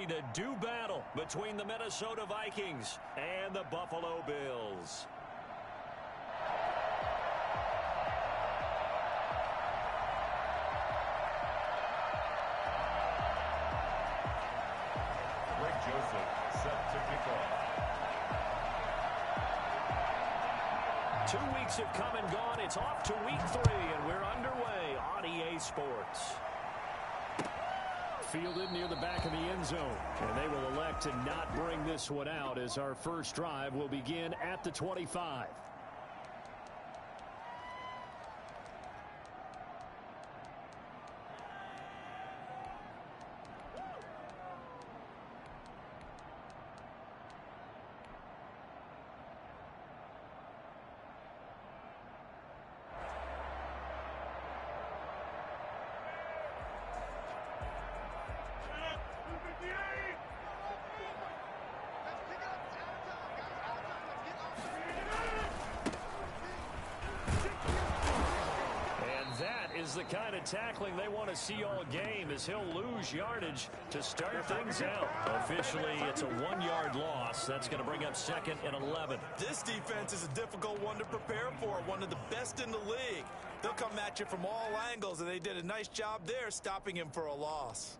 ready to do battle between the Minnesota Vikings and the Buffalo Bills. Greg Joseph set to kick off. 2 weeks have come and gone. It's off to week 3, and we're underway on EA Sports. Fielded near the back of the end zone, and they will elect to not bring this one out as our first drive will begin at the 25. The kind of tackling they want to see all game as he'll lose yardage to start things out. Officially, it's a 1-yard loss. That's going to bring up 2nd and 11. This defense is a difficult one to prepare for, one of the best in the league. They'll come at you from all angles, and they did a nice job there stopping him for a loss.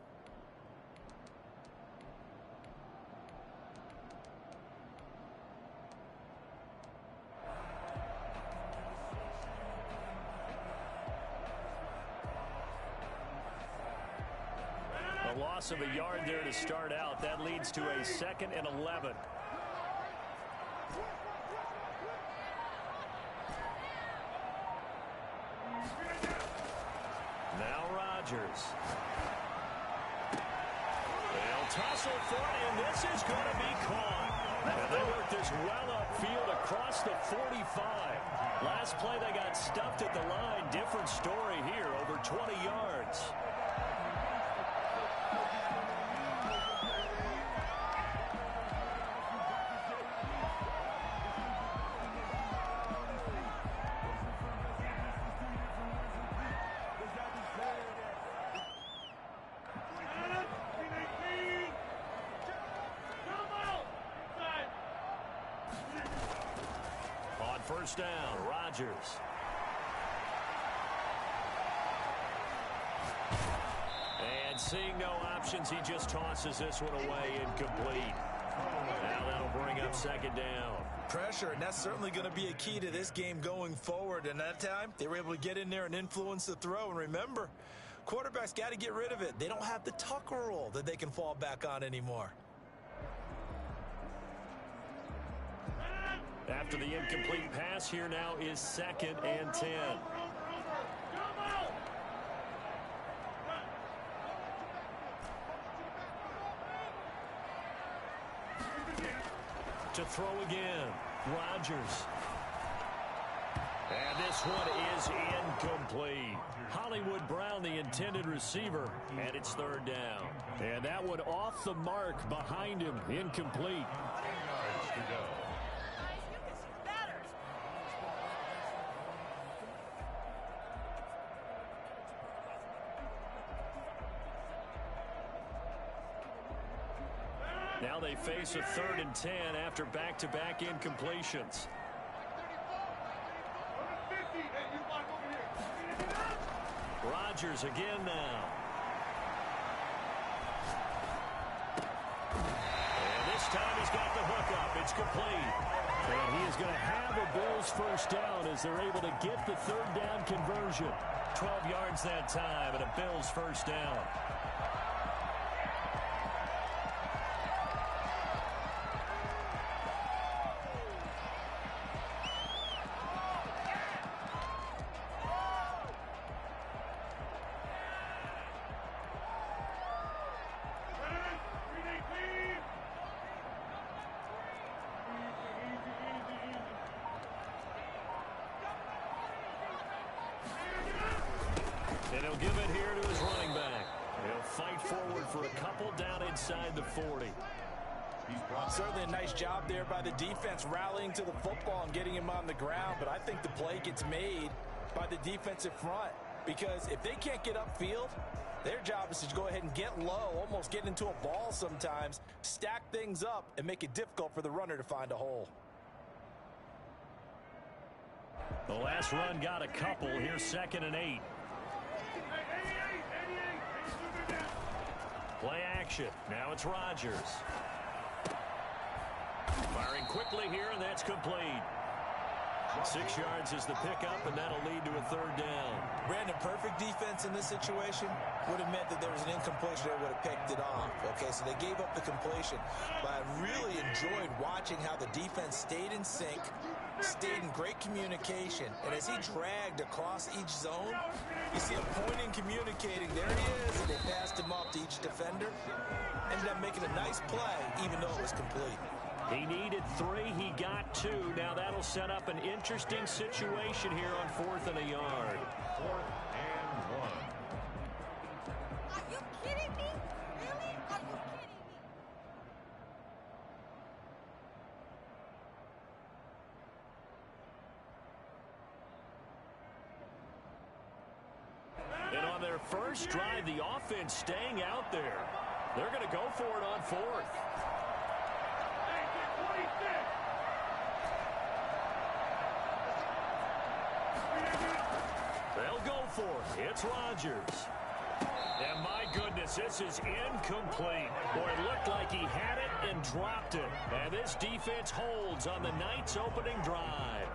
Loss of a yard there to start out. That leads to a 2nd and 11. Now Rodgers. They'll tussle for it, and this is going to be caught. And they work this well upfield across the 45. Last play they got stuffed at the line. Different story here, over 20 yards. First down, Rodgers. And seeing no options, he just tosses this one away, incomplete. Now that'll bring up 2nd down. Pressure, and that's certainly going to be a key to this game going forward. And that time, they were able to get in there and influence the throw. And remember, quarterbacks got to get rid of it. They don't have the Tucker rule that they can fall back on anymore. After the incomplete pass, here now is 2nd and 10. To throw again, Rodgers. And this one is incomplete. Hollywood Brown, the intended receiver, and it's 3rd down. And that one off the mark behind him, incomplete. 10 yards to go. Now they face a 3rd and 10 after back-to-back incompletions. Rodgers again now. And this time he's got the hook up. It's complete. And he is going to have a Bills first down as they're able to get the 3rd down conversion. 12 yards that time and a Bills first down. And he'll give it here to his running back. He'll fight forward for a couple down inside the 40. Certainly a nice job there by the defense rallying to the football and getting him on the ground, but I think the play gets made by the defensive front. Because if they can't get upfield, their job is to go ahead and get low, almost get into a ball sometimes, stack things up, and make it difficult for the runner to find a hole. The last run got a couple. Here's 2nd and 8. Play action. Now it's Rodgers. Firing quickly here, and that's complete. 6 yards is the pickup, and that'll lead to a 3rd down. Brandon, perfect defense in this situation would have meant that there was an incompletion that would have picked it off. Okay, so they gave up the completion. But I really enjoyed watching how the defense stayed in sync, stayed in great communication. And as he dragged across each zone, you see him pointing, communicating. There he is, and they passed him off to each defender. Ended up making a nice play, even though it was complete. He needed 3. He got 2. Now that'll set up an interesting situation here on 4th and a yard. 4th and 1. Are you kidding me? Really? Are you kidding me? And on their first drive, the offense staying out there. They're going to go for it on 4th. They'll go for it. It's Rodgers. And my goodness, this is incomplete. Boy, it looked like he had it and dropped it. And this defense holds on the night's opening drive.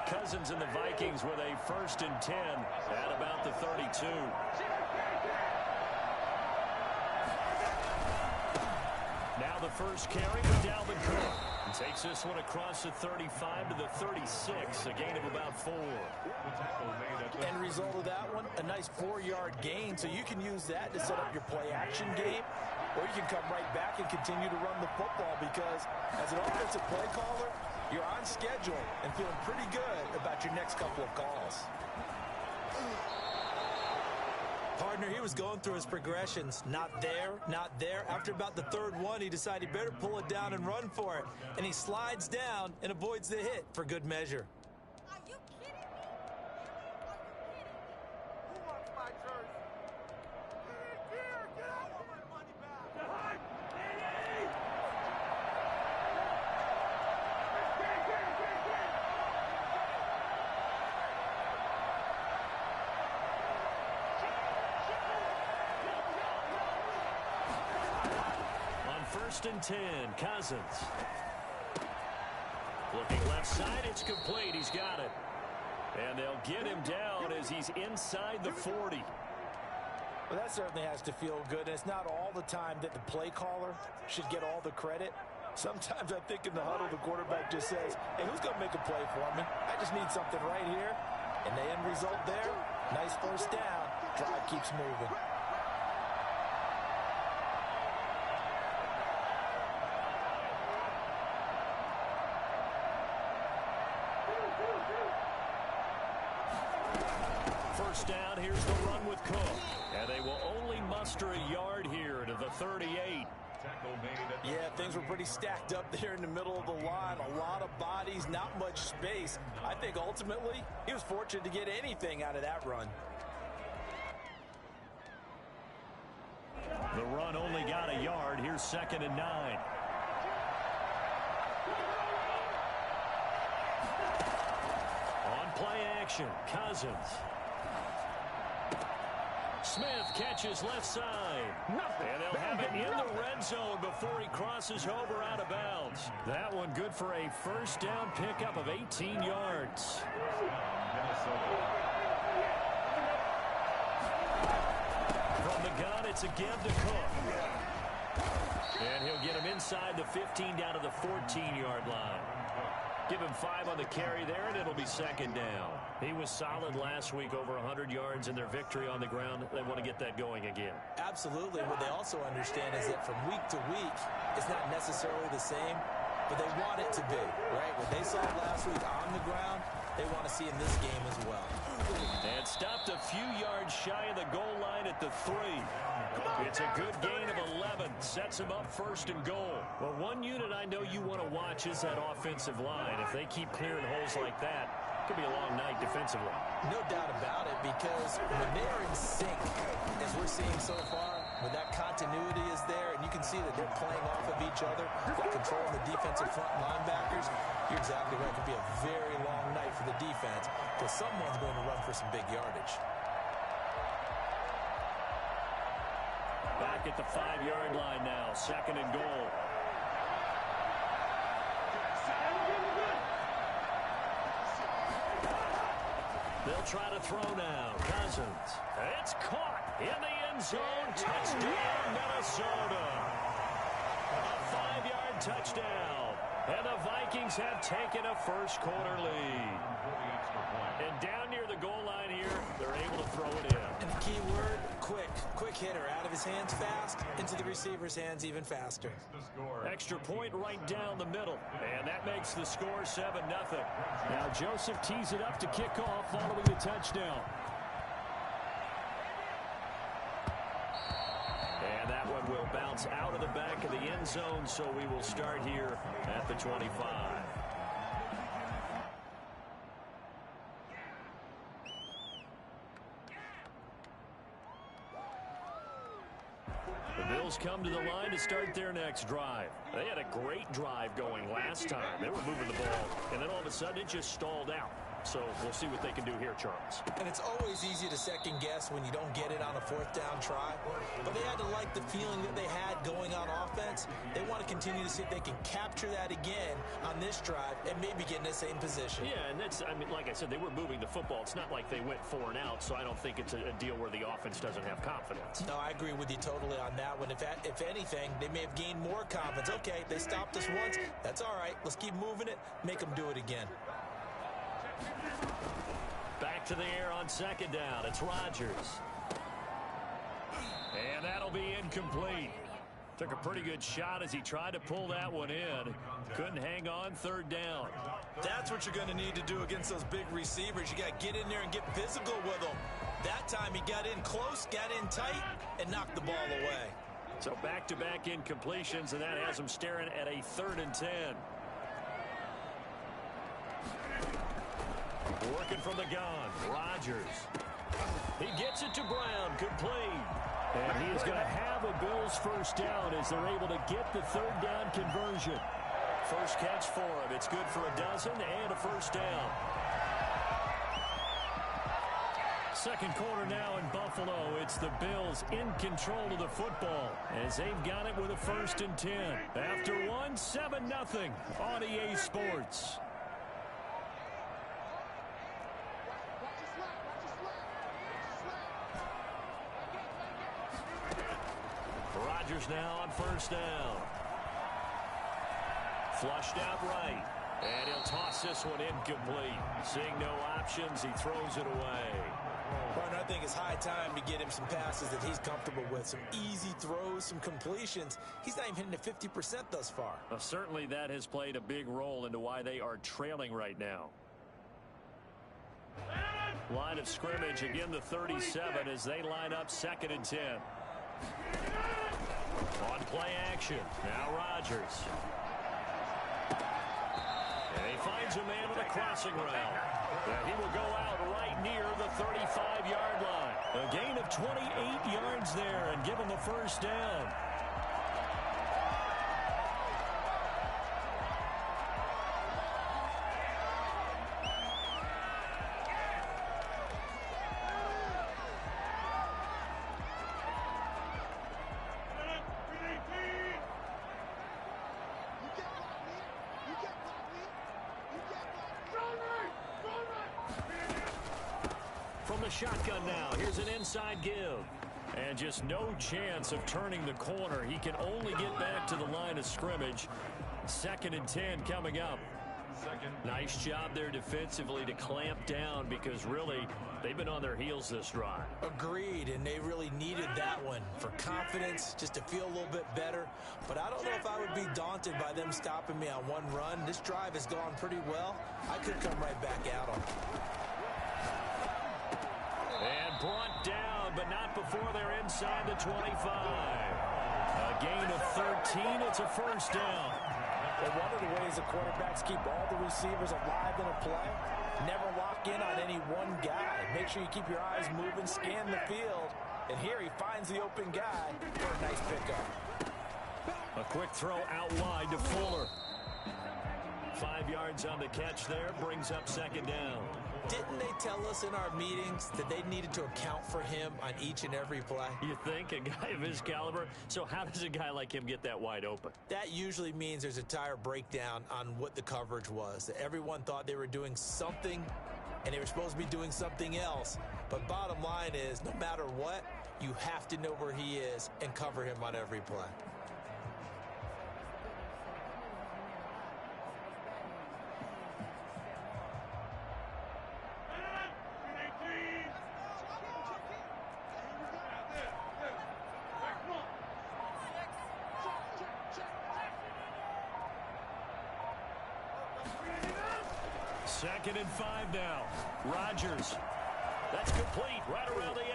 Cousins and the Vikings with a 1st and 10 at about the 32. Now the first carry with Dalvin Cook. He takes this one across the 35 to the 36, a gain of about 4. End result of that one, a nice 4-yard gain, so you can use that to set up your play action game, or you can come right back and continue to run the football, because as an offensive play caller, you're on schedule and feeling pretty good about your next couple of calls. Partner, he was going through his progressions. Not there, not there. After about the 3rd one, he decided he better pull it down and run for it. And he slides down and avoids the hit for good measure. Are you kidding me? Really? Are you kidding me? Who wants my jersey? Get in here! Get out of my money back! On 1st and 10, Cousins. Looking left side, it's complete. He's got it. And they'll get him down as he's inside the 40. Well, that certainly has to feel good. And it's not all the time that the play caller should get all the credit. Sometimes I think in the huddle, the quarterback just says, hey, who's going to make a play for me? I just need something right here. And the end result there, nice 1st down. Drive keeps moving. First down, here's the run with Cook. And they will only muster a yard here to the 38. Yeah, things were pretty stacked up there in the middle of the line. A lot of bodies, not much space. I think ultimately he was fortunate to get anything out of that run. The run only got a yard. Here's 2nd and 9. On play action, Cousins. Smith catches left side. And they'll have it in the red zone before he crosses over out of bounds. That one good for a 1st down pickup of 18 yards. From the gun, it's again to Cook. And he'll get him inside the 15 down to the 14-yard line. Give him 5 on the carry there, and it'll be second down. He was solid last week, over 100 yards in their victory on the ground. They want to get that going again. Absolutely. What they also understand is that from week to week, it's not necessarily the same, but they want it to be, right? What they saw last week on the ground, they want to see in this game as well. And stopped a few yards shy of the goal line at the 3. It's a good gain of 11. Sets him up first and goal. Well, one unit I know you want to watch is that offensive line. If they keep clearing holes like that, it could be a long night defensively. No doubt about it, because when they're in sync, as we're seeing so far, when that continuity is there, and you can see that they're playing off of each other, they're controlling the defensive front linebackers, you're exactly right. It could be a very long night for the defense, because someone's going to run for some big yardage. Back at the 5-yard line now, second and goal. They'll try to throw now. Cousins. It's caught in the end zone. Touchdown, Minnesota. A 5-yard touchdown. And the Vikings have taken a first-quarter lead. And down near the goal line here, they're able to throw it in. And the key word, quick. Quick hitter. Out of his hands fast, into the receiver's hands even faster. Extra point right down the middle. And that makes the score 7-0. Now Joseph tees it up to kick off following the touchdown. And that one will bounce out of the back of the end zone, so we will start here at the 25. The Bills come to the line to start their next drive. They had a great drive going last time. They were moving the ball, and then all of a sudden it just stalled out. So we'll see what they can do here, Charles. And it's always easy to second guess when you don't get it on a 4th down try. But they had to like the feeling that they had going on offense. They want to continue to see if they can capture that again on this drive and maybe get in the same position. Yeah, and that's, I mean, like I said, they were moving the football. It's not like they went 4 and out, so I don't think it's a deal where the offense doesn't have confidence. No, I agree with you totally on that one. If anything, they may have gained more confidence. Okay, they stopped us once. That's all right. Let's keep moving it. Make them do it again. Back to the air on second down. It's Rodgers. And that'll be incomplete. Took a pretty good shot as he tried to pull that one in. Couldn't hang on, 3rd down. That's what you're going to need to do against those big receivers. You got to get in there and get physical with them. That time he got in close, got in tight, and knocked the ball away. So back-to-back incompletions, and that has him staring at a 3rd and 10. Working from the gun, Rodgers. He gets it to Brown, complete. And he is going to have a Bills first down as they're able to get the 3rd down conversion. First catch for him. It's good for a dozen and a first down. Second quarter now in Buffalo. It's the Bills in control of the football as they've got it with a 1st and 10. After one, 7-0 on EA Sports. Rodgers now on first down. Flushed out right. And he'll toss this one incomplete. Seeing no options, he throws it away. Partner, I think it's high time to get him some passes that he's comfortable with. Some easy throws, some completions. He's not even hitting the 50% thus far. Well, certainly that has played a big role into why they are trailing right now. Line of scrimmage, again the 37 as they line up 2nd and 10. On play action, now Rodgers. And he finds a man on a crossing route. And he will go out right near the 35-yard line. A gain of 28 yards there and give him the first down. From the shotgun now, here's an inside give. And just no chance of turning the corner. He can only get back to the line of scrimmage. 2nd and 10 coming up. second. Nice job there defensively to clamp down because really they've been on their heels this drive. Agreed, and they really needed that one for confidence, just to feel a little bit better. But I don't know if I would be daunted by them stopping me on one run. This drive has gone pretty well. I could come right back at them. And brought down, but not before they're inside the 25. A gain of 13. It's a first down. And one of the ways the quarterbacks keep all the receivers alive in a play, never lock in on any one guy. Make sure you keep your eyes moving, scan the field. And here he finds the open guy for a nice pickup. A quick throw out wide to Fuller. 5 yards on the catch there, brings up second down. Didn't they tell us in our meetings that they needed to account for him on each and every play? You think? A guy of his caliber? So how does a guy like him get that wide open? That usually means there's a tire breakdown on what the coverage was. That everyone thought they were doing something, and they were supposed to be doing something else. But bottom line is, no matter what, you have to know where he is and cover him on every play. Second and 5 now. Rodgers. That's complete right around the 8.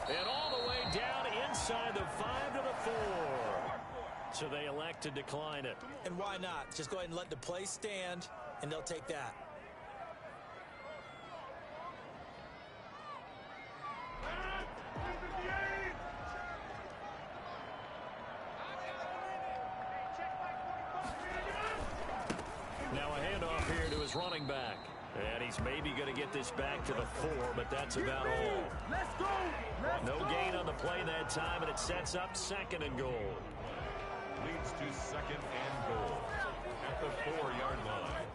And all the way down inside the 5 to the 4. So they elect to decline it. And why not? Just go ahead and let the play stand, and they'll take that. Now a handoff here to his running back. And he's maybe going to get this back to the 4, but that's about all. Let's go! No gain on the play that time, and it sets up second and goal. Leads to second and goal at the 4-yard line.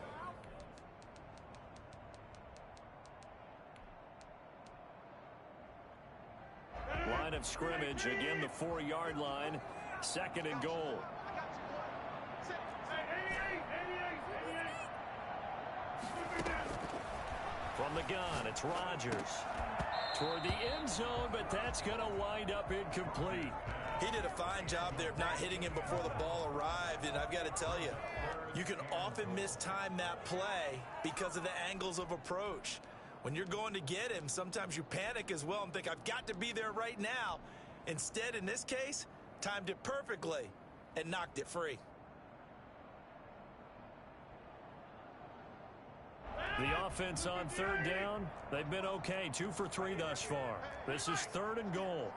Line of scrimmage, again the 4-yard line. Second and goal. From the gun, it's Rodgers. Toward the end zone, but that's going to wind up incomplete. He did a fine job there of not hitting him before the ball arrived, and I've got to tell you, you can often mistime that play because of the angles of approach. When you're going to get him, sometimes you panic as well and think, I've got to be there right now. Instead, in this case, timed it perfectly and knocked it free. The offense on third down, they've been okay. 2 for 3 thus far. This is third and goal.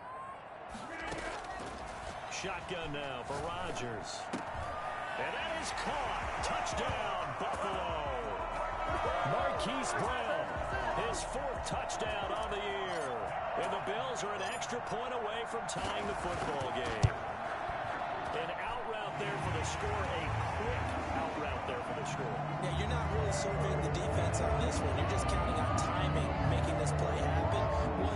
Shotgun now for Rodgers. And that is caught. Touchdown, Buffalo. Marquise Brown, his 4th touchdown on the year. And the Bills are an extra point away from tying the football game. An out route there for the score, a quick out route there for the score. Yeah, you're not really surveying the defense on this one. You're just counting on timing, making this play happen.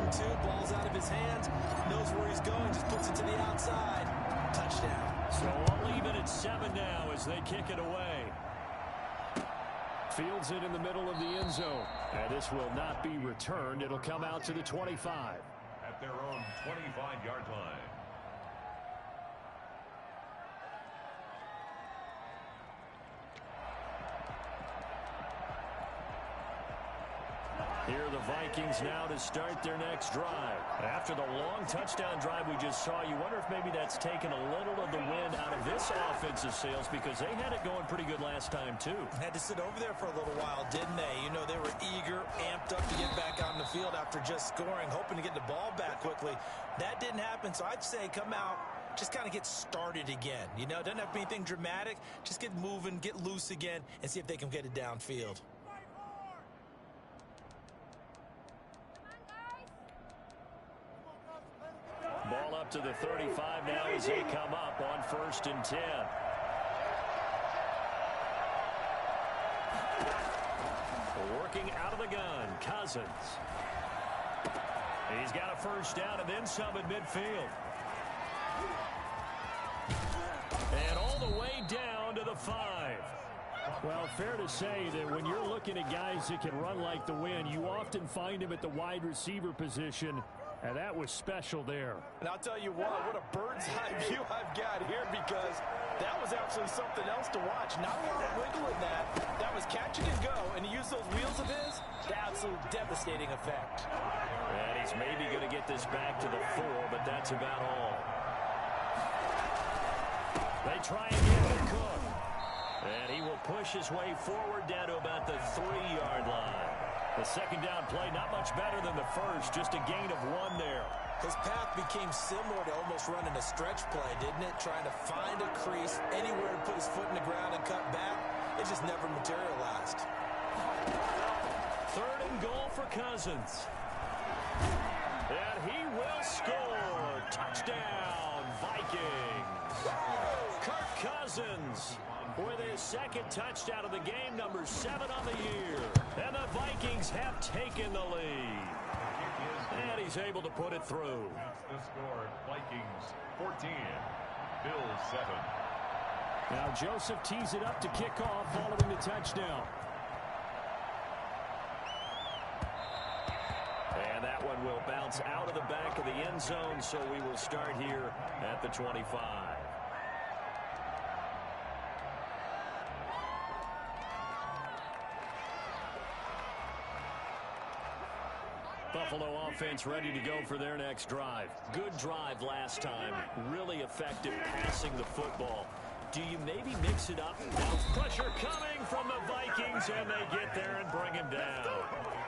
1-2, ball's out of his hands, knows where he's going, just puts it to the outside. Touchdown. So I'll leave it at 7 now as they kick it away. Fields it in the middle of the end zone. And this will not be returned. It'll come out to the 25. At their own 25-yard line. Here are the Vikings now to start their next drive. After the long touchdown drive we just saw, you wonder if maybe that's taken a little of the wind out of this offensive sails because they had it going pretty good last time too. Had to sit over there for a little while, didn't they? You know, they were eager, amped up to get back out on the field after just scoring, hoping to get the ball back quickly. That didn't happen, so I'd say come out, just kind of get started again. You know, doesn't have to be anything dramatic. Just get moving, get loose again, and see if they can get it downfield. Ball up to the 35 now as they come up on 1st and 10. Working out of the gun, Cousins. He's got a first down and then some at midfield. And all the way down to the 5. Well, fair to say that when you're looking at guys that can run like the wind, you often find him at the wide receiver position, and that was special there. And I'll tell you what a bird's eye view I've got here, because that was absolutely something else to watch. Not a lot of wiggle in that. That was catch it and go, and he used those wheels of his to absolute devastating effect. And he's maybe going to get this back to the 4, but that's about all. They try again with Cook. And he will push his way forward down to about the 3-yard line. The second down play, not much better than the first, just a gain of 1 there. His path became similar to almost running a stretch play, didn't it? Trying to find a crease anywhere to put his foot in the ground and cut back. It just never materialized. 3rd and goal for Cousins. And he will score. Touchdown, Vikings. Kirk Cousins with his 2nd touchdown of the game, number 7 on the year. And the Vikings have taken the lead. And he's able to put it through. That's the score. Vikings 14, Bills 7. Now Joseph tees it up to kick off following the touchdown. And that one will bounce out of the back of the end zone, so we will start here at the 25. Buffalo offense ready to go for their next drive. Good drive last time. Really effective passing the football. Do you maybe mix it up? Now pressure coming from the Vikings, and they get there and bring him down.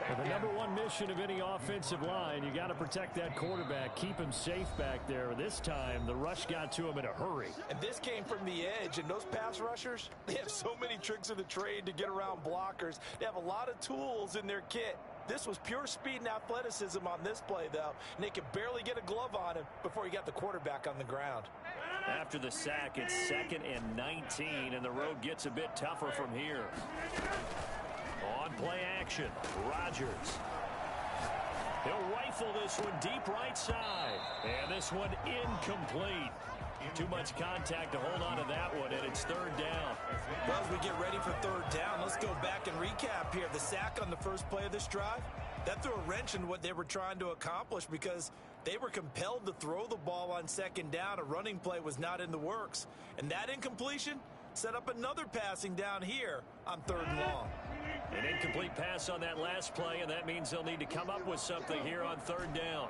Well, the number 1 mission of any offensive line, you got to protect that quarterback, keep him safe back there. This time, the rush got to him in a hurry. And this came from the edge, and those pass rushers, they have so many tricks of the trade to get around blockers. They have a lot of tools in their kit. This was pure speed and athleticism on this play, though, and they could barely get a glove on him before he got the quarterback on the ground. After the sack, it's 2nd and 19, and the road gets a bit tougher from here. On play action, Rodgers. He'll rifle this one deep right side, and this one incomplete. Too much contact to hold on to that one, and it's 3rd down. Well, as we get ready for 3rd down, let's go back and recap here. The sack on the first play of this drive, that threw a wrench in what they were trying to accomplish, because they were compelled to throw the ball on 2nd down. A running play was not in the works. And that incompletion set up another passing down here on 3rd and long. An incomplete pass on that last play, and that means they'll need to come up with something here on 3rd down.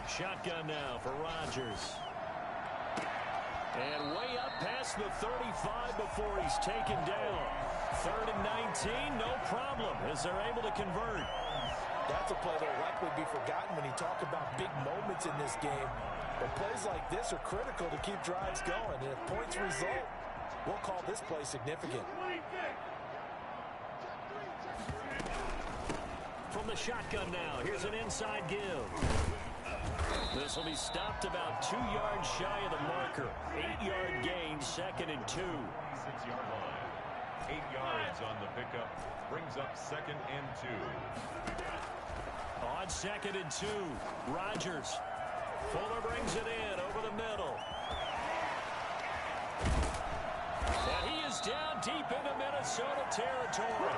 Shotgun now for Rodgers. And way up past the 35 before he's taken down. 3rd and 19, no problem, as they're able to convert. That's a play that will likely be forgotten when you talk about big moments in this game. But plays like this are critical to keep drives going. And if points result, we'll call this play significant. From the shotgun now, here's an inside give. This will be stopped about 2 yards shy of the marker. 8-yard gain, 2nd and 2. 6-yard line. 8 yards on the pickup. Brings up 2nd and 2. On 2nd and 2, Rodgers. Fuller brings it in over the middle. And he is down deep into Minnesota territory.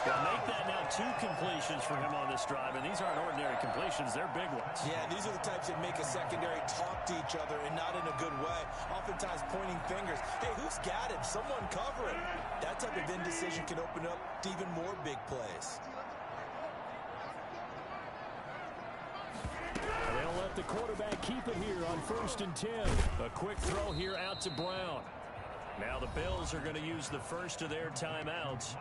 They'll make that now 2 completions for him on this drive, and these aren't ordinary completions. They're big ones. Yeah, these are the types that make a secondary talk to each other, and not in a good way. Oftentimes pointing fingers. Hey, who's got him? Someone cover it. That type of indecision can open up to even more big plays. They'll let the quarterback keep it here on 1st and 10. A quick throw here out to Brown. Now the Bills are going to use the first of their timeouts,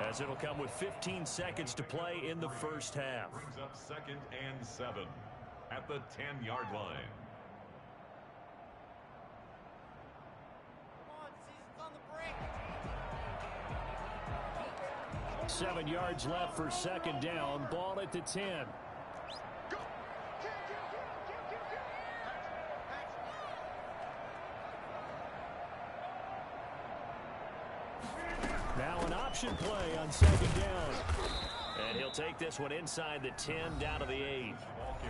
as it'll come with 15 seconds to play in the first half. Brings up 2nd and 7 at the 10-yard line. Come on, season's on the brink. 7 yards left for 2nd down. Ball at the 10. Now an option play on 2nd down. And he'll take this one inside the 10 down to the 8.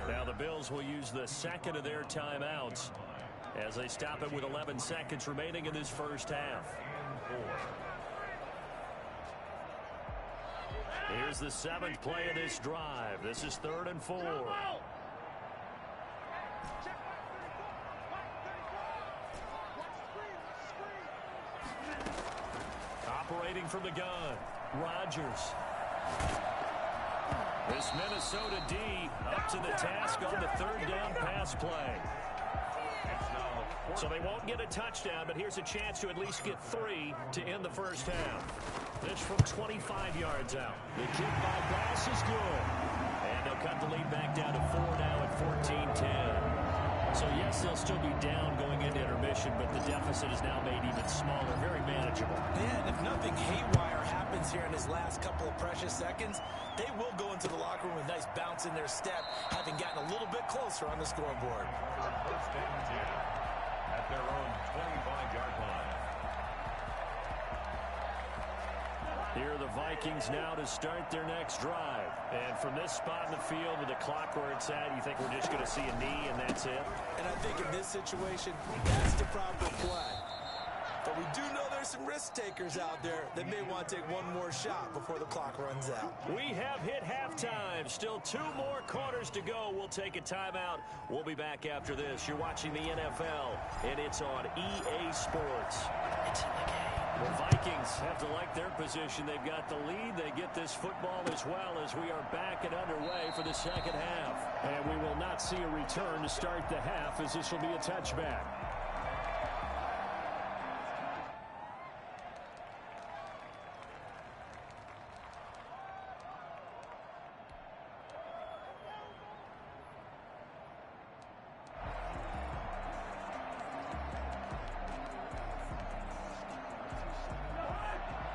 Now the Bills will use the second of their timeouts as they stop it with 11 seconds remaining in this first half. Here's the 7th play of this drive. This is 3rd and 4. Operating from the gun, Rodgers. This Minnesota D up to the task on the 3rd down pass play. So they won't get a touchdown, but here's a chance to at least get 3 to end the first half. This from 25 yards out. The kick by Bass is good. And they'll cut the lead back down to 4 now at 14-10. So, yes, they'll still be down going into intermission, but the deficit is now made even smaller, very manageable. Yeah, and if nothing haywire happens here in his last couple of precious seconds, they will go into the locker room with a nice bounce in their step, having gotten a little bit closer on the scoreboard. First and 10 at their own 25-yard line. Here are the Vikings now to start their next drive. And from this spot in the field with the clock where it's at, you think we're just going to see a knee and that's it? And I think in this situation, that's the proper play. But we do know there's some risk takers out there that may want to take one more shot before the clock runs out. We have hit halftime. Still 2 more quarters to go. We'll take a timeout. We'll be back after this. You're watching the NFL, and it's on EA Sports. It's in the game. The Vikings have to like their position. They've got the lead. They get this football as well as we are back and underway for the second half. And we will not see a return to start the half as this will be a touchback.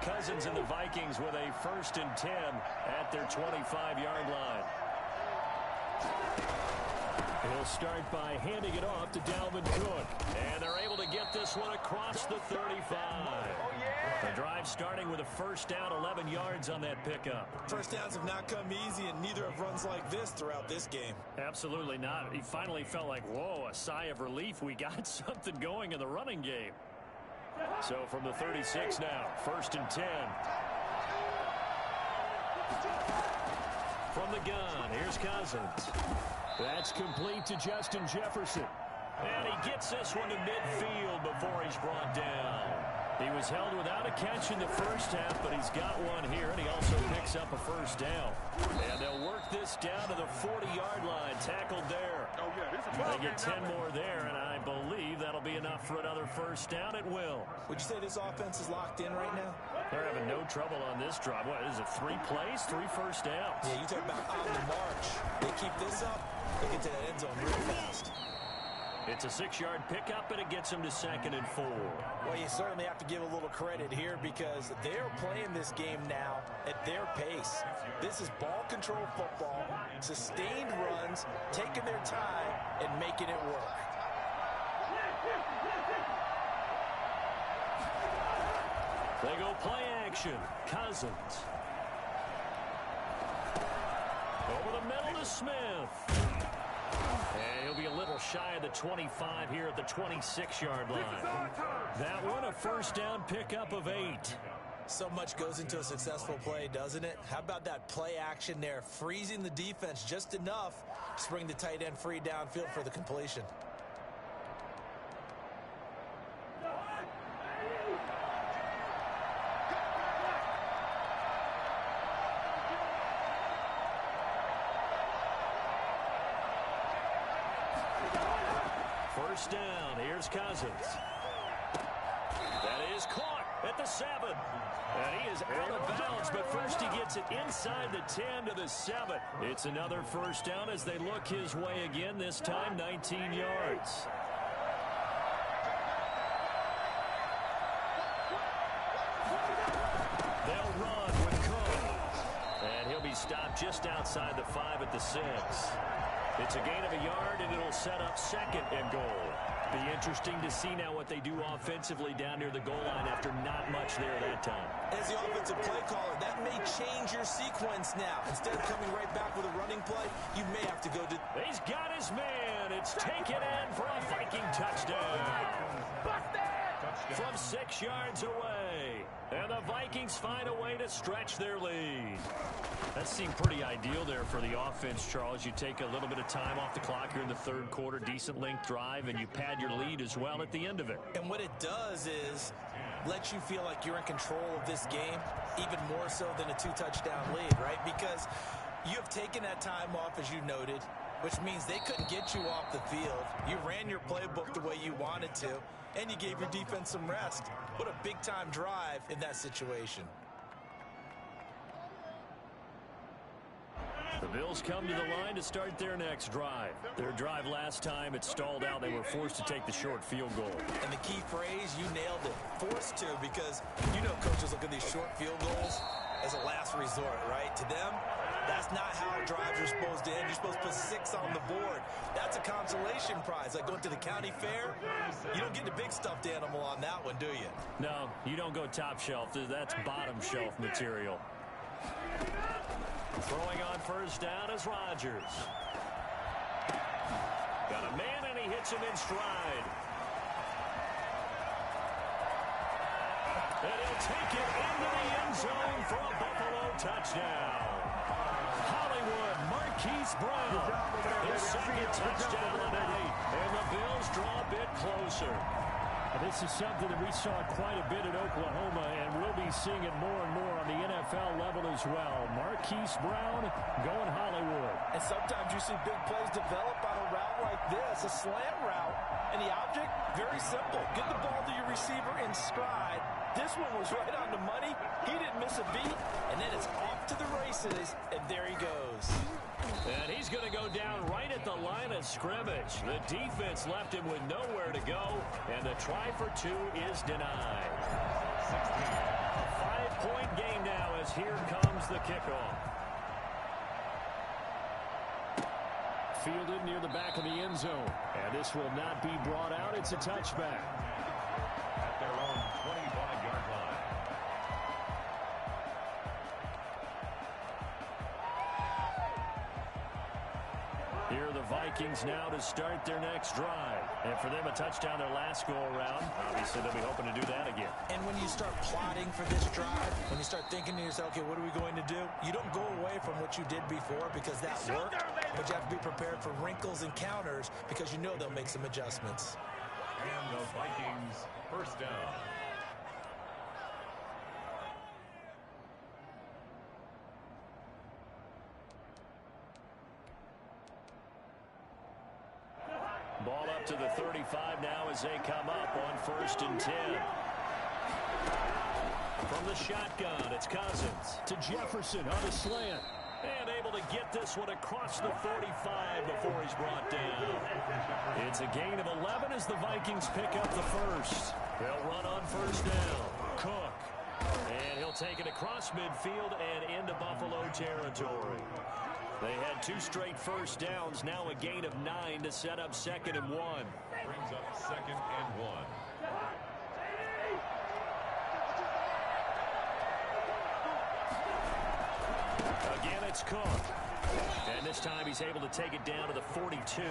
Cousins and the Vikings with a 1st and 10 at their 25-yard line. He'll start by handing it off to Dalvin Cook. And they're able to get this one across the 35. The drive starting with a 1st down, 11 yards on that pickup. First downs have not come easy, and neither have runs like this throughout this game. Absolutely not. He finally felt like, whoa, a sigh of relief. We got something going in the running game. So from the 36 now, 1st and 10. From the gun, here's Cousins. That's complete to Justin Jefferson. And he gets this one to midfield before he's brought down. He was held without a catch in the first half, but he's got one here, and he also picks up a 1st down. And they'll work this down to the 40-yard line, tackled there. They get 10 more there, and I believe that'll be enough for another 1st down. It will. Would you say this offense is locked in right now? They're having no trouble on this drive. What is it, 3 plays, 3 1st downs? Yeah, you talk about on the march. They keep this up, they get to that end zone real fast. It's a 6-yard pickup, and it gets them to 2nd and 4. Well, you certainly have to give a little credit here because they're playing this game now at their pace. This is ball control football, sustained runs, taking their time, and making it work. They go play action. Cousins. Over the middle to Smith. And he'll be a little shy of the 25 here at the 26-yard line. That one, a 1st down pickup of 8. So much goes into a successful play, doesn't it? How about that play action there, freezing the defense just enough to bring the tight end free downfield for the completion. First down, here's Cousins. That is caught at the 7. And he is out of bounds, but first he gets it inside the 10 to the 7. It's another 1st down as they look his way again, this time 19 yards. They'll run with Cook. And he'll be stopped just outside the 5 at the 6. It's a gain of a yard, and it'll set up 2nd and goal. Be interesting to see now what they do offensively down near the goal line after not much there that time. As the offensive play caller, that may change your sequence now. Instead of coming right back with a running play, you may have to go to... He's got his man. It's taken in for a Viking touchdown. From 6 yards away. And the Vikings find a way to stretch their lead. That seemed pretty ideal there for the offense, Charles. You take a little bit of time off the clock here in the third quarter, decent length drive, and you pad your lead as well at the end of it. And what it does is let you feel like you're in control of this game, even more so than a 2-touchdown lead, right? Because you have taken that time off, as you noted, which means they couldn't get you off the field. You ran your playbook the way you wanted to, and you gave your defense some rest. What a big-time drive in that situation. The Bills come to the line to start their next drive. Their drive last time, it stalled out. They were forced to take the short field goal. And the key phrase, you nailed it. Forced to, because you know coaches look at these short field goals as a last resort, right? To them, that's not how drives are supposed to end. You're supposed to put 6 on the board. That's a consolation prize. Like going to the county fair, you don't get the big stuffed animal on that one, do you? No, you don't go top shelf. That's bottom shelf material. Throwing on first down is Rodgers. Got a man, and he hits him in stride. And he'll take it into the end zone for a Buffalo touchdown. Hollywood, Marquise Brown, his second touchdown of the night, and the Bills draw a bit closer. This is something that we saw quite a bit at Oklahoma, and we'll be seeing it more and more on the NFL level as well. Marquise Brown going Hollywood. And sometimes you see big plays develop on a route like this, a slant route. And the object, very simple. Get the ball to your receiver in stride. This one was right on the money. He didn't miss a beat. And then it's off to the races, and there he goes. And he's going to go down right at the line of scrimmage. The defense left him with nowhere to go, and the try for 2 is denied. A 5-point game now as here comes the kickoff. Fielded near the back of the end zone, and this will not be brought out. It's a touchback. At their own 25-yard line. Here are the Vikings now to start their next drive. And for them, a touchdown their last go-around. Obviously, they'll be hoping to do that again. And when you start plotting for this drive, when you start thinking to yourself, okay, what are we going to do? You don't go away from what you did before because that worked, but you have to be prepared for wrinkles and counters because you know they'll make some adjustments. And the Vikings first down. Ball up to the 35 now as they come up on 1st and 10. From the shotgun, it's Cousins to Jefferson on the slant. And able to get this one across the 45 before he's brought down. It's a gain of 11 as the Vikings pick up the first. They'll run on first down. Cook. And he'll take it across midfield and into Buffalo territory. They had 2 straight first downs, now a gain of 9 to set up 2nd and 1. Brings up 2nd and 1. Again, it's Cook. And this time he's able to take it down to the 42.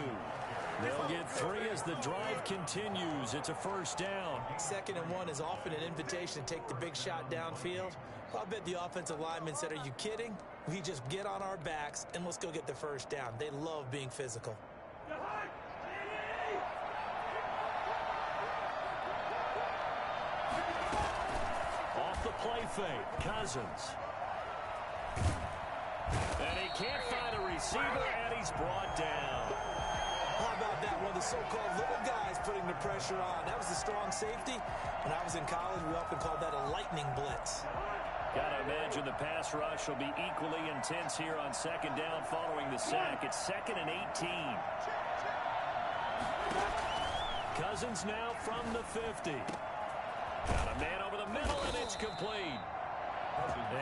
They'll get 3 as the drive continues. It's a first down. 2nd and 1 is often an invitation to take the big shot downfield. I bet the offensive lineman said, are you kidding? We just get on our backs and let's go get the first down. They love being physical. Off the play fake, Cousins. And he can't find a receiver, and he's brought down. How about that one? The so-called little guys putting the pressure on. That was the strong safety. When I was in college, we often called that a lightning blitz. Gotta imagine the pass rush will be equally intense here on 2nd down following the sack. It's 2nd and 18. Cousins now from the 50. Got a man over the middle, and it's complete.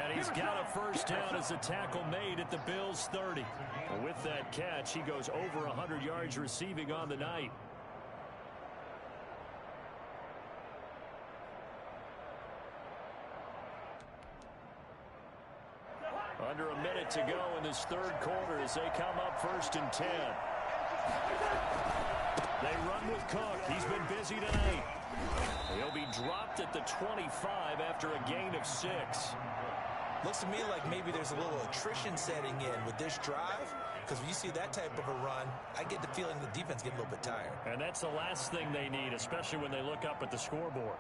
And he's got a first down as the tackle made at the Bills' 30. And with that catch, he goes over 100 yards receiving on the night. minute to go in this third quarter as they come up 1st and 10. They run with Cook. He's been busy tonight. He'll be dropped at the 25 after a gain of 6. Looks to me like maybe there's a little attrition setting in with this drive, because when you see that type of a run, I get the feeling the defense getting a little bit tired. And that's the last thing they need, especially when they look up at the scoreboard.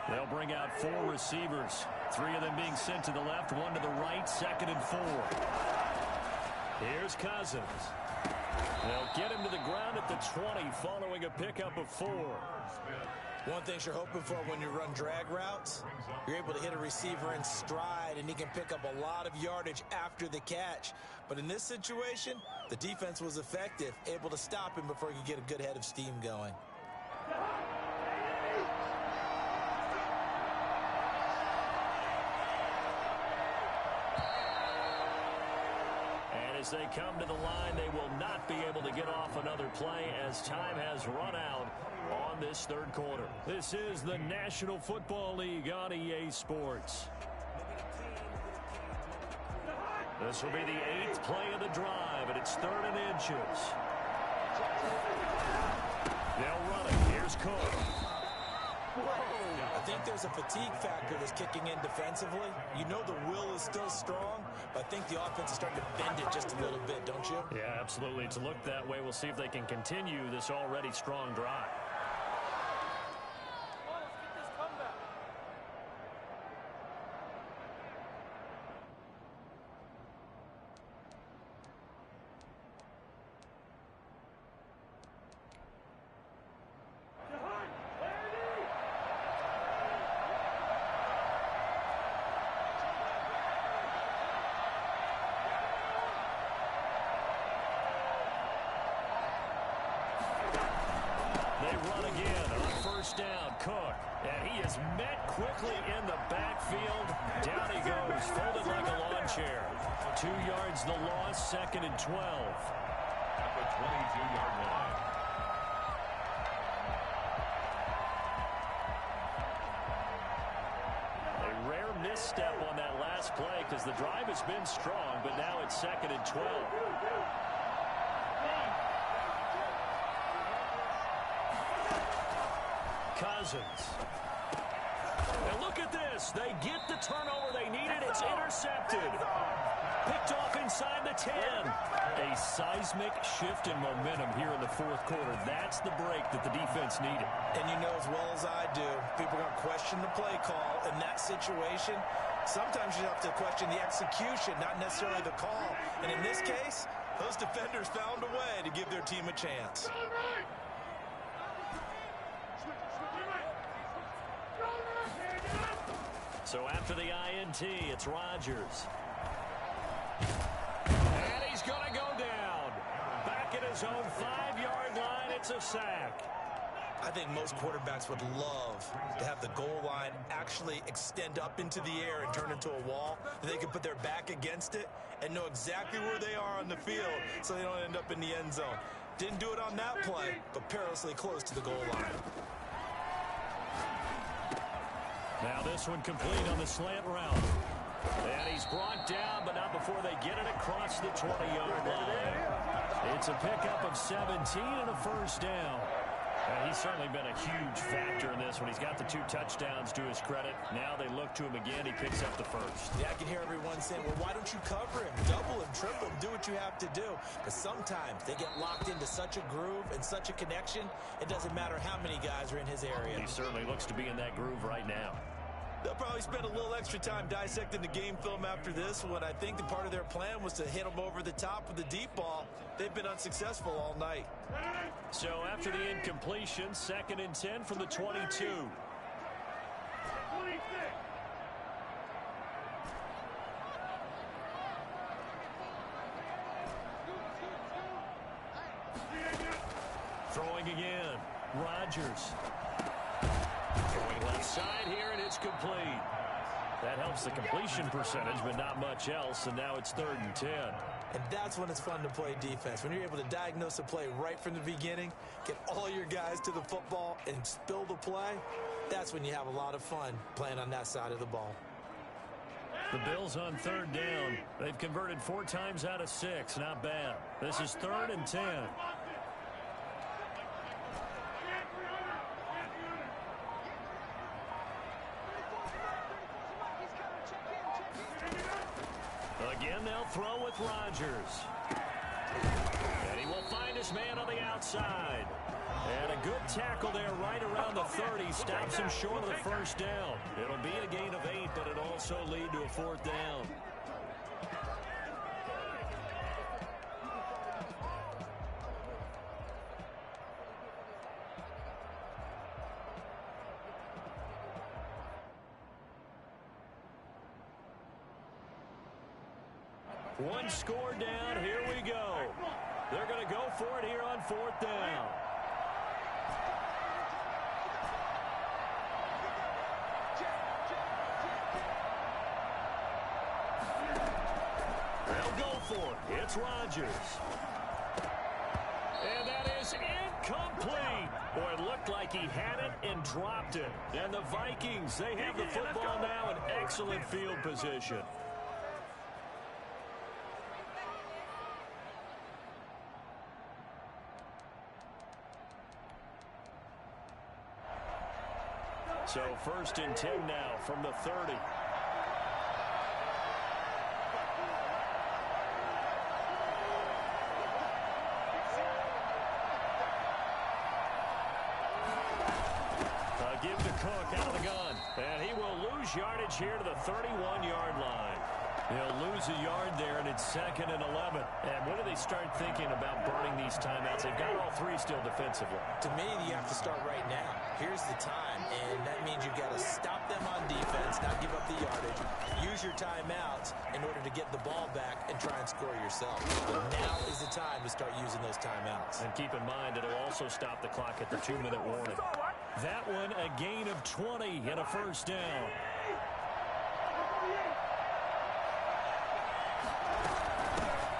They'll bring out 4 receivers, 3 of them being sent to the left, 1 to the right, 2nd and 4. Here's Cousins. They'll get him to the ground at the 20 following a pickup of 4. One thing you're hoping for when you run drag routes, you're able to hit a receiver in stride and he can pick up a lot of yardage after the catch. But in this situation, the defense was effective, able to stop him before he could get a good head of steam going. As they come to the line, they will not be able to get off another play as time has run out on this third quarter. This is the National Football League on EA Sports. This will be the 8th play of the drive, and it's 3rd and inches. They'll run it. Here's Cook. I think there's a fatigue factor that's kicking in defensively. You know the will is still strong, but I think the offense is starting to bend it just a little bit, don't you? Yeah, absolutely. It's looked that way. We'll see if they can continue this already strong drive. Let's get this comeback. Down, Cook, and he is met quickly in the backfield. Down he goes, folded like a lawn chair. 2 yards the loss, 2nd and 12. At the 22-yard line. A rare misstep on that last play because the drive has been strong, but now it's 2nd and 12. Cousins. And look at this. They get the turnover they needed. It's intercepted. Picked off inside the 10. A seismic shift in momentum here in the fourth quarter. That's the break that the defense needed. And you know as well as I do, people are going to question the play call in that situation. Sometimes you have to question the execution, not necessarily the call. And in this case, those defenders found a way to give their team a chance. So after the INT, it's Rodgers. And he's going to go down. Back at his own 5-yard line, it's a sack. I think most quarterbacks would love to have the goal line actually extend up into the air and turn into a wall. They can put their back against it and know exactly where they are on the field so they don't end up in the end zone. Didn't do it on that play, but perilously close to the goal line. Now this one complete on the slant route. And he's brought down, but not before they get it across the 20-yard line. It's a pickup of 17 and a first down. He's certainly been a huge factor in this when he's got the 2 touchdowns to his credit. Now they look to him again. He picks up the first. Yeah, I can hear everyone saying, well, why don't you cover him? Double him, triple him, do what you have to do. But sometimes they get locked into such a groove and such a connection, it doesn't matter how many guys are in his area. He certainly looks to be in that groove right now. They'll probably spend a little extra time dissecting the game film after this one. I think the part of their plan was to hit them over the top with the deep ball. They've been unsuccessful all night. So after the incompletion, 2nd and 10 from the 22. Throwing again. Rodgers. Going left side here, and it's complete. That helps the completion percentage, but not much else, and now it's 3rd and 10. And that's when it's fun to play defense. When you're able to diagnose a play right from the beginning, get all your guys to the football, and spill the play, that's when you have a lot of fun playing on that side of the ball. The Bills on 3rd down. They've converted 4 times out of 6. Not bad. This is 3rd and 10. Again, they'll throw with Rodgers. And he will find his man on the outside. And a good tackle there right around the 30. Stops him short of the 1st down. It'll be a gain of 8, but it'll also lead to a 4th down. One score down. Here we go. They're going to go for it here on 4th down. They'll go for it. It's Rodgers. And that is incomplete. Boy, it looked like he had it and dropped it. And the Vikings, they have the football now in excellent field position. So 1st and 10 now from the 30. Give to Cook out of the gun. And he will lose yardage here to the 31-yard line. He'll lose a yard there, and it's 2nd and 11. And when do they start thinking about burning these timeouts? They've got all 3 still defensively. To me, you have to start right now. Here's the time, and that means you've got to stop them on defense, not give up the yardage. Use your timeouts in order to get the ball back and try and score yourself. But now is the time to start using those timeouts. And keep in mind, it'll also stop the clock at the 2-minute warning. That one, a gain of 20 and a 1st down.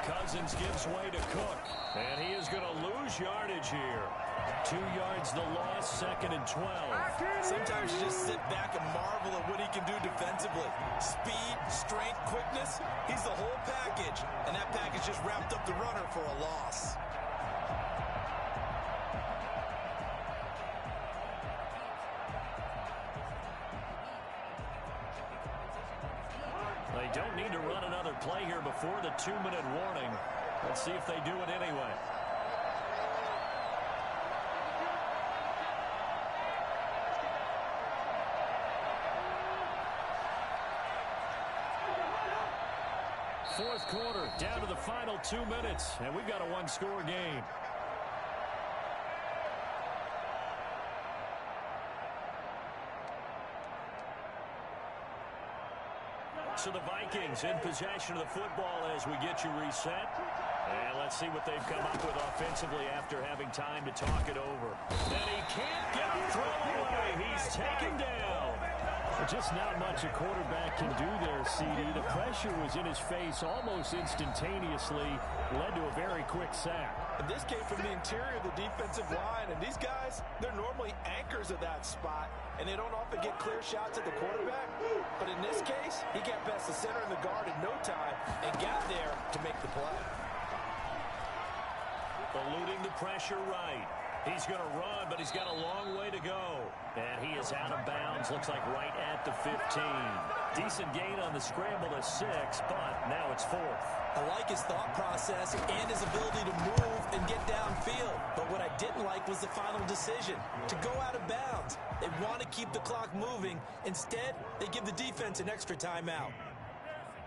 Cousins gives way to Cook, and he is going to lose yardage here. 2 yards the loss, 2nd and 12. Sometimes you just sit back and marvel at what he can do defensively. Speed, strength, quickness, he's the whole package. And that package just wrapped up the runner for a loss. They don't need to run another play here before the 2-minute warning. Let's see if they do it anyway. Fourth quarter, down to the final 2 minutes, and we've got a 1-score game. So the Vikings in possession of the football as we get you reset. And let's see what they've come up with offensively after having time to talk it over. And he can't get a throw away. He's taken down. Just not much a quarterback can do there, CD. The pressure was in his face almost instantaneously, led to a very quick sack. And this came from the interior of the defensive line, and these guys, they're normally anchors of that spot, and they don't often get clear shots at the quarterback. But in this case, he got past the center and the guard in no time and got there to make the play. Eluding the pressure right. He's going to run, but he's got a long way to go. And he is out of bounds, looks like right at the 15. Decent gain on the scramble to 6, but now it's 4th. I like his thought process and his ability to move and get downfield. But what I didn't like was the final decision, to go out of bounds. They want to keep the clock moving. Instead, they give the defense an extra timeout.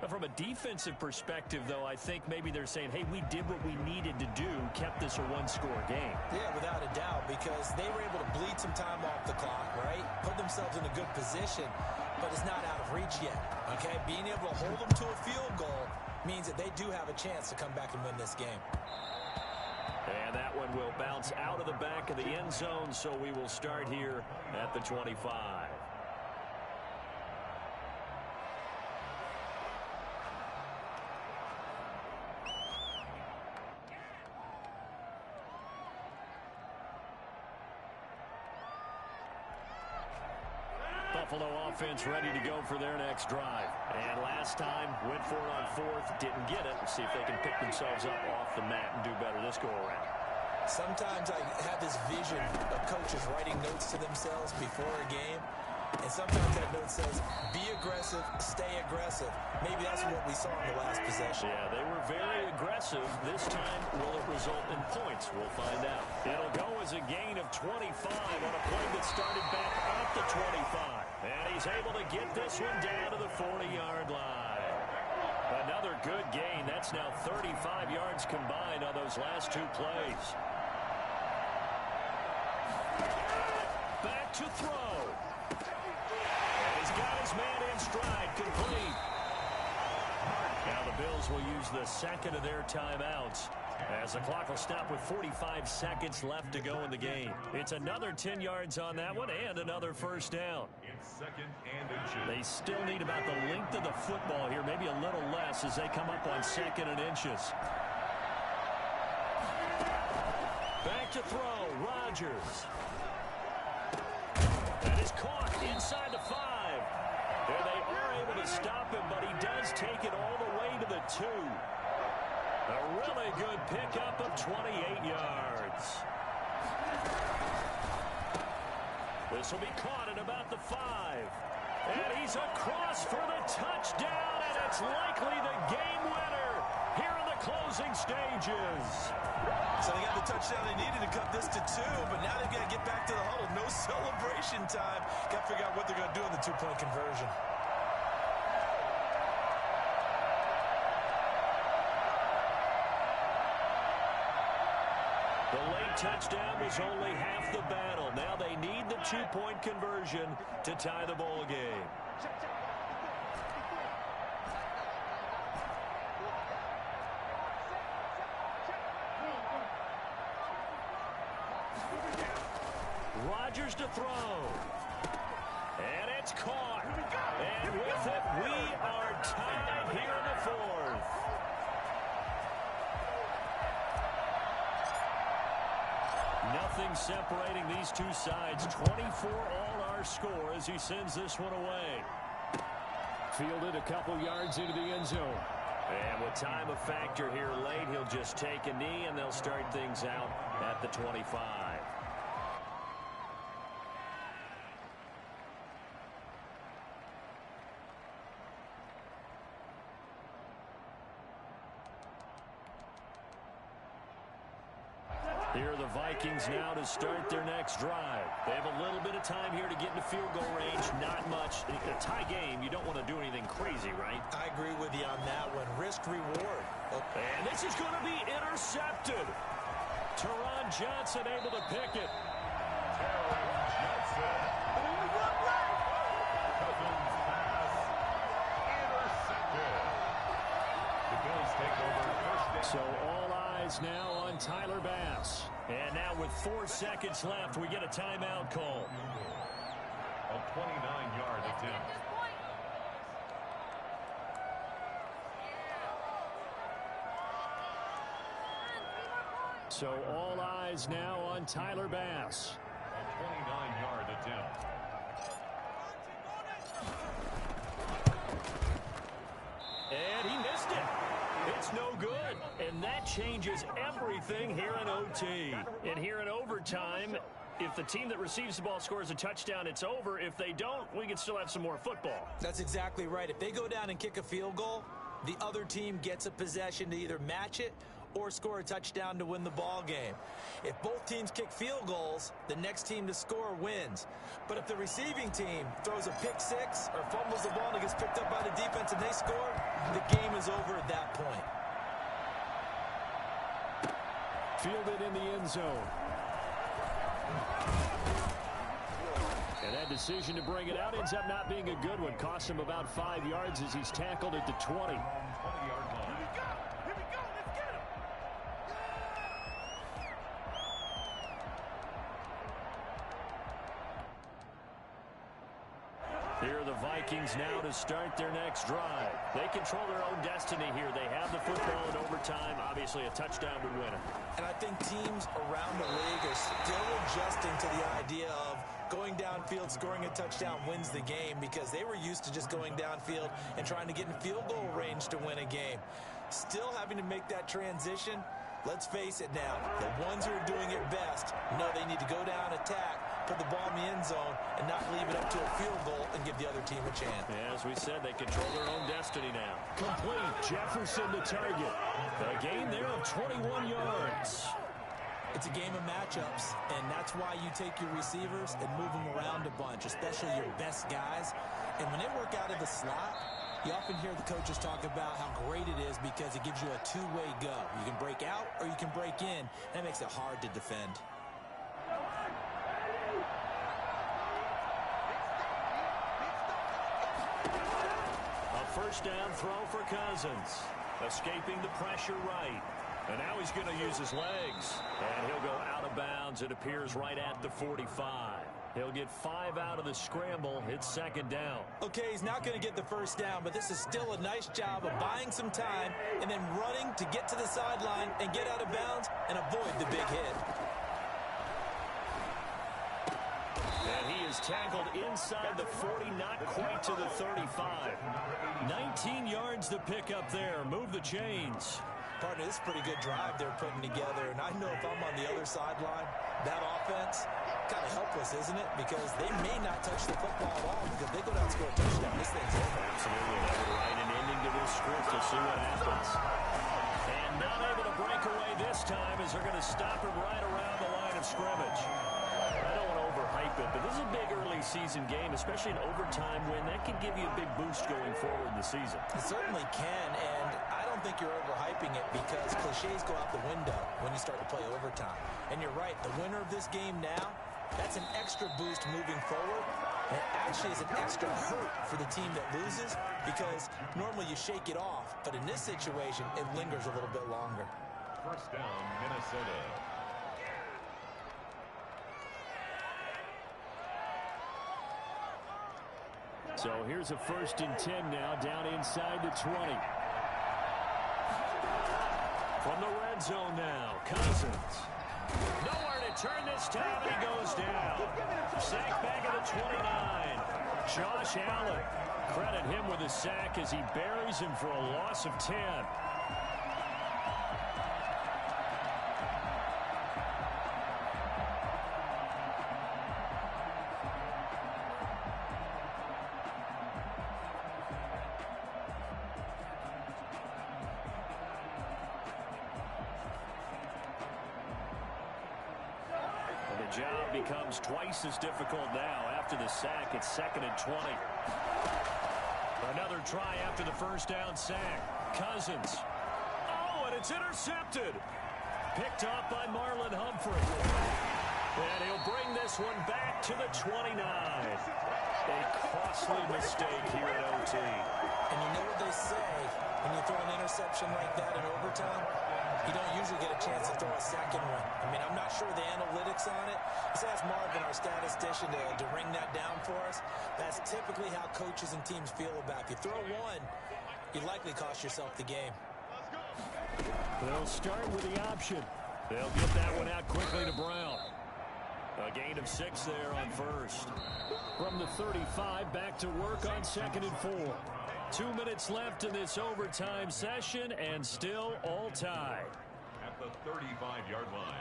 From a defensive perspective, though, I think maybe they're saying, hey, we did what we needed to do, kept this a 1-score game. Yeah, without a doubt, because they were able to bleed some time off the clock, right? Put themselves in a good position, but it's not out of reach yet, okay? Being able to hold them to a field goal means that they do have a chance to come back and win this game. And that one will bounce out of the back of the end zone, so we will start here at the 25. Buffalo offense ready to go for their next drive. And last time, went for it on fourth, didn't get it. Let's see if they can pick themselves up off the mat and do better this go-around. Sometimes I have this vision of coaches writing notes to themselves before a game. And sometimes that note says, be aggressive, stay aggressive. Maybe that's what we saw in the last possession. Yeah, they were very aggressive. This time, will it result in points? We'll find out. It'll go as a gain of 25 on a play that started back at the 25. And he's able to get this one down to the 40-yard line. Another good gain. That's now 35 yards combined on those last two plays. Back to throw. He's got his man in stride, complete. Now the Bills will use the second of their timeouts as the clock will stop with 45 seconds left to go in the game. It's another 10 yards on that one and another first down. It's second and inches. They still need about the length of the football here, maybe a little less as they come up on second and inches. Back to throw, Rodgers. That is caught inside the 5. And they are able to stop him, but he does take it all the way to the 2. A really good pickup of 28 yards. This will be caught at about the 5. And he's across for the touchdown, and it's likely the game winner here in the closing stages. So they got the touchdown they needed to cut this to 2, but now they've got to get back to the huddle. No celebration time. Got to figure out what they're going to do in the two-point conversion. The late touchdown was only half the battle. Now they need the two-point conversion to tie the ball game. Rodgers to throw. And it's caught. And with it, we are tied here in the 4th. Nothing separating these two sides. 24 all our score as he sends this one away. Fielded a couple yards into the end zone. And with time a factor here late, he'll just take a knee and they'll start things out at the 25. Here are the Vikings now to start their next drive. They have a little bit of time here to get into field goal range. Not much. In a tie game, you don't want to do anything crazy, right? I agree with you on that one. Risk-reward. And this is going to be intercepted. Teron Johnson able to pick it. Teron Johnson. Cousins pass. Intercepted. The Bills take over first down. So all eyes now on Tyler Bass. And now with 4 seconds left, we get a timeout call. A 29-yard attempt. So all eyes now on Tyler Bass. A 29-yard attempt. And he missed it. It's no good. And that changes everything here in OT. And here in overtime, if the team that receives the ball scores a touchdown, it's over. If they don't, we can still have some more football. That's exactly right. If they go down and kick a field goal, the other team gets a possession to either match it or score a touchdown to win the ball game. If both teams kick field goals, the next team to score wins. But if the receiving team throws a pick six or fumbles the ball and it gets picked up by the defense and they score, the game is over at that point. Fielded in the end zone. And that decision to bring it out ends up not being a good one. Cost him about 5 yards as he's tackled at the 20. 20-yard line. Here are the Vikings now to start their next drive. They control their own destiny here. They have the football in overtime. Obviously, a touchdown would win it. And I think teams around the league are still adjusting to the idea of going downfield, scoring a touchdown wins the game because they were used to just going downfield and trying to get in field goal range to win a game. Still having to make that transition. Let's face it now, the ones who are doing it best know they need to go down, attack, put the ball in the end zone, and not leave it up to a field goal and give the other team a chance. Yeah, as we said, they control their own destiny now. Complete. Jefferson the target. A gain there of 21 yards. It's a game of matchups, and that's why you take your receivers and move them around a bunch, especially your best guys. And when they work out of the slot, you often hear the coaches talk about how great it is because it gives you a two-way go. You can break out or you can break in. That makes it hard to defend. A first down throw for Cousins. Escaping the pressure right. And now he's going to use his legs. And he'll go out of bounds, it appears, right at the 45. He'll get 5 out of the scramble. It's second down. Okay, he's not going to get the first down, but this is still a nice job of buying some time and then running to get to the sideline and get out of bounds and avoid the big hit. And he is tackled inside the 40, not quite to the 35. 19 yards to pick up there. Move the chains. Partner, this is a pretty good drive they're putting together, and I know if I'm on the other sideline, that offense, kind of helpless, isn't it? Because they may not touch the football at all because they go down and score a touchdown. This thing's over. Absolutely. That would write an ending to this script. We'll see what happens. And not able to break away this time as they're going to stop him right around the line of scrimmage. I don't want to overhype it, but this is a big early season game, especially an overtime win. That can give you a big boost going forward in the season. It certainly can, and I don't think you're overhyping it because cliches go out the window when you start to play overtime. And you're right, the winner of this game now, that's an extra boost moving forward. And it actually is an extra hurt for the team that loses because normally you shake it off, but in this situation, it lingers a little bit longer. First down, Minnesota. So here's a 1st and 10 now, down inside the 20. From the red zone now, Cousins. Nowhere to turn this time, and he goes down. Sack back at the 29. Josh Allen. Credit him with a sack as he buries him for a loss of 10. The job becomes twice as difficult now after the sack. It's 2nd and 20. Another try after the first down sack. Cousins. Oh, and it's intercepted. Picked off by Marlon Humphrey. And he'll bring this one back to the 29. A costly mistake here at OT. And you know what they say, when you throw an interception like that in overtime, you don't usually get a chance to throw a second one. I mean, I'm not sure the analytics on it. Let's ask Marvin, our statistician, to ring that down for us. That's typically how coaches and teams feel about it. If you throw one, you likely cost yourself the game. They'll start with the option. They'll get that one out quickly to Brown. A gain of 6 there on first. From the 35, back to work on 2nd and 4. 2 minutes left in this overtime session, and still all tied. At the 35-yard line.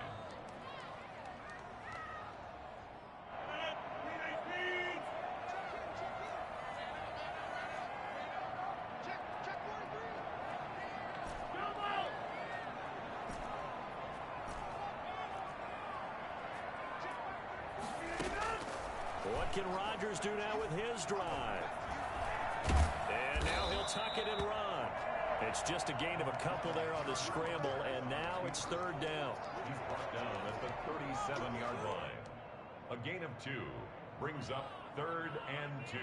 What can Rodgers do now with his drive? And now he'll tuck it and run. It's just a gain of a couple there on the scramble, and now it's 3rd down. He's brought down at the 37-yard line. A gain of 2 brings up 3rd and 2.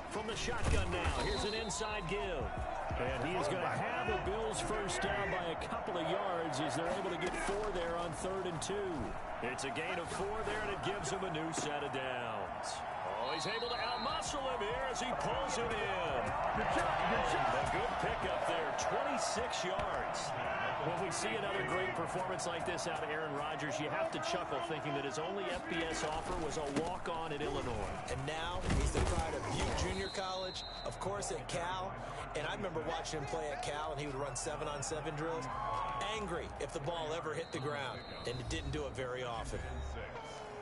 From the shotgun now, here's an inside give. And he is going to have the Bills first down by a couple of yards as they're able to get 4 there on 3rd and 2. It's a gain of 4 there, and it gives them a new set of downs. Oh, he's able to outmuscle him here as he pulls it in. Good job, good job. A good pickup there, 26 yards. When we see another great performance like this out of Aaron Rodgers, you have to chuckle thinking that his only FBS offer was a walk-on at Illinois. And now he's the pride of Butte Junior College, of course at Cal. And I remember watching him play at Cal, and he would run 7-on-7 drills. Angry if the ball ever hit the ground, and it didn't do it very often.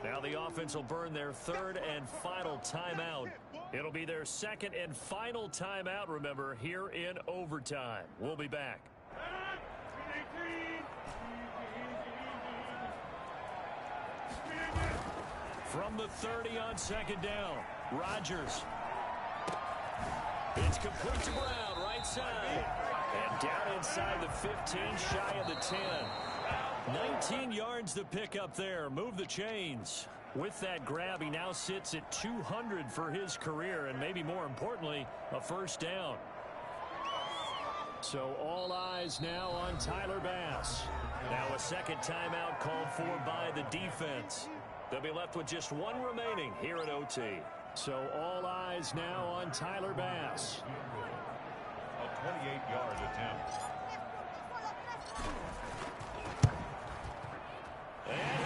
Now the offense will burn their third and final timeout. It'll be their second and final timeout, remember, here in overtime. We'll be back. From the 30 on second down, Rodgers. It's complete to Brown, right side. And down inside the 15, shy of the 10. 19 yards to pick up there. Move the chains. With that grab, he now sits at 200 for his career, and maybe more importantly, a first down. So all eyes now on Tyler Bass. Now a second timeout called for by the defense. They'll be left with just one remaining here at OT. So all eyes now on Tyler Bass. A 28-yard attempt. And